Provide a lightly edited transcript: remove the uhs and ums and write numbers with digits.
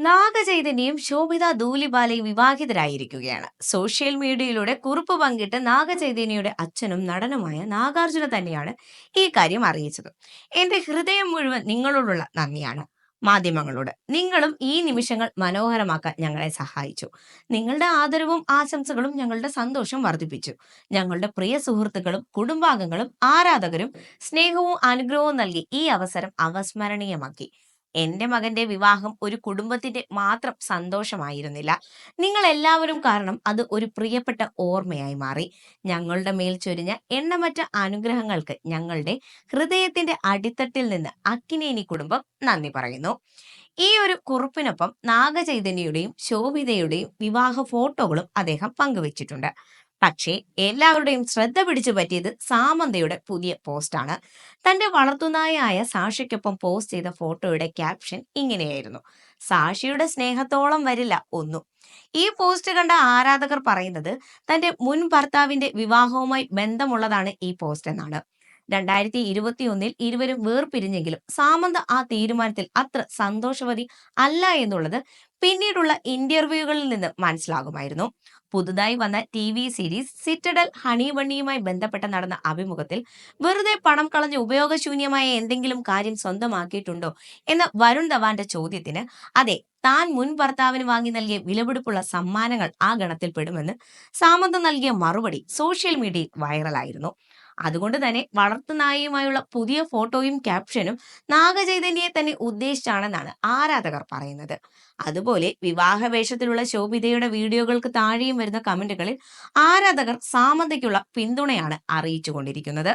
നാഗചൈതന്യയും Sobhita ധൂലിബാലയും വിവാഹിതരായിരിക്കുകയാണ്. Social മീഡിയയിലൂടെ കുറിപ്പ് പങ്കിട്ട് നാഗചൈതന്യയുടെ അച്ഛനും നടനുമായ നാഗാർജുന തന്നെയാണ് ഈ കാര്യം അറിയിച്ചത്. എന്റെ ഹൃദയം മുഴുവൻ നിങ്ങളോടുള്ള നന്ദിയാണ്. മാധ്യമങ്ങളോട് നിങ്ങളും ഈ നിമിഷങ്ങൾ മനോഹരമാക്കാൻ ഞങ്ങളെ സഹായിച്ചു. നിങ്ങളുടെ ആദരവും ആശംസകളും ഞങ്ങളുടെ സന്തോഷം വർദ്ധിപ്പിച്ചു. ഞങ്ങളുടെ പ്രിയ സുഹൃത്തുക്കളും കുടുംബാംഗങ്ങളും ആരാധകരും സ്നേഹവും അനുഗ്രഹവും നൽകി ഈ അവസരം അവസ്മരണീയമാക്കി. എന്റെ മകന്റെ വിവാഹം ഒരു കുടുംബത്തിന്റെ മാത്രം സന്തോഷമായിരുന്നില്ല. നിങ്ങൾ എല്ലാവരും കാരണം അത് ഒരു പ്രിയപ്പെട്ട ഓർമ്മയായി മാറി. ഞങ്ങളുടെ മേൽ ചൊരിഞ്ഞ എണ്ണമറ്റ അനുഗ്രഹങ്ങൾക്ക് ഞങ്ങളുടെ ഹൃദയത്തിന്റെ അടിത്തട്ടിൽ നിന്ന് അക്കിനേനി കുടുംബം നന്ദി പറയുന്നു. ഈ ഒരു കുറിപ്പിനൊപ്പം നാഗചൈതന്യയുടെയും ശോഭിതയുടെയും വിവാഹ ഫോട്ടോകളും അദ്ദേഹം പങ്കുവച്ചിട്ടുണ്ട്. പക്ഷേ എല്ലാവരുടെയും ശ്രദ്ധ പിടിച്ചു പറ്റിയത് സാമന്തയുടെ പുതിയ പോസ്റ്റാണ്. തന്റെ വളർത്തുനായായ സാഷിക്കൊപ്പം പോസ്റ്റ് ചെയ്ത ഫോട്ടോയുടെ ക്യാപ്ഷൻ ഇങ്ങനെയായിരുന്നു: സാഷിയുടെ സ്നേഹത്തോളം വരില്ല ഒന്നും. ഈ പോസ്റ്റ് കണ്ട ആരാധകർ പറയുന്നത് തന്റെ മുൻ ഭർത്താവിന്റെ വിവാഹവുമായി ബന്ധമുള്ളതാണ് ഈ പോസ്റ്റ് എന്നാണ്. 2021 ഇരുവരും വേർപിരിഞ്ഞെങ്കിലും സാമന്ത ആ തീരുമാനത്തിൽ അത്ര സന്തോഷവതി അല്ല എന്നുള്ളത് പിന്നീടുള്ള ഇന്റർവ്യൂകളിൽ നിന്ന് മനസ്സിലാകുമായിരുന്നു. പുതുതായി വന്ന TV സീരീസ് സിറ്റഡൽ ഹണി ബണ്ണിയുമായി ബന്ധപ്പെട്ട് നടന്ന അഭിമുഖത്തിൽ വെറുതെ പണം കളഞ്ഞ് ഉപയോഗശൂന്യമായ എന്തെങ്കിലും കാര്യം സ്വന്തമാക്കിയിട്ടുണ്ടോ എന്ന വരുൺ ധവാന്റെ ചോദ്യത്തിന് അതെ, താൻ മുൻ ഭർത്താവിന് വാങ്ങി നൽകിയ വിലപിടിപ്പുള്ള സമ്മാനങ്ങൾ ആ ഗണത്തിൽ പെടുമെന്ന് സാമന്ത നൽകിയ മറുപടി സോഷ്യൽ മീഡിയയിൽ വൈറലായിരുന്നു. അതുകൊണ്ട് തന്നെ വളർത്തുനായയുമായുള്ള പുതിയ ഫോട്ടോയും ക്യാപ്ഷനും നാഗചൈതന്യയെ തന്നെ ഉദ്ദേശിച്ചാണെന്നാണ് ആരാധകർ പറയുന്നത്. അതുപോലെ വിവാഹ വേഷത്തിലുള്ള ശോഭിതയുടെ വീഡിയോകൾക്ക് താഴെയും വരുന്ന കമന്റുകളിൽ ആരാധകർ സാമന്തയ്ക്കുള്ള പിന്തുണയാണ് അറിയിച്ചുകൊണ്ടിരിക്കുന്നത്.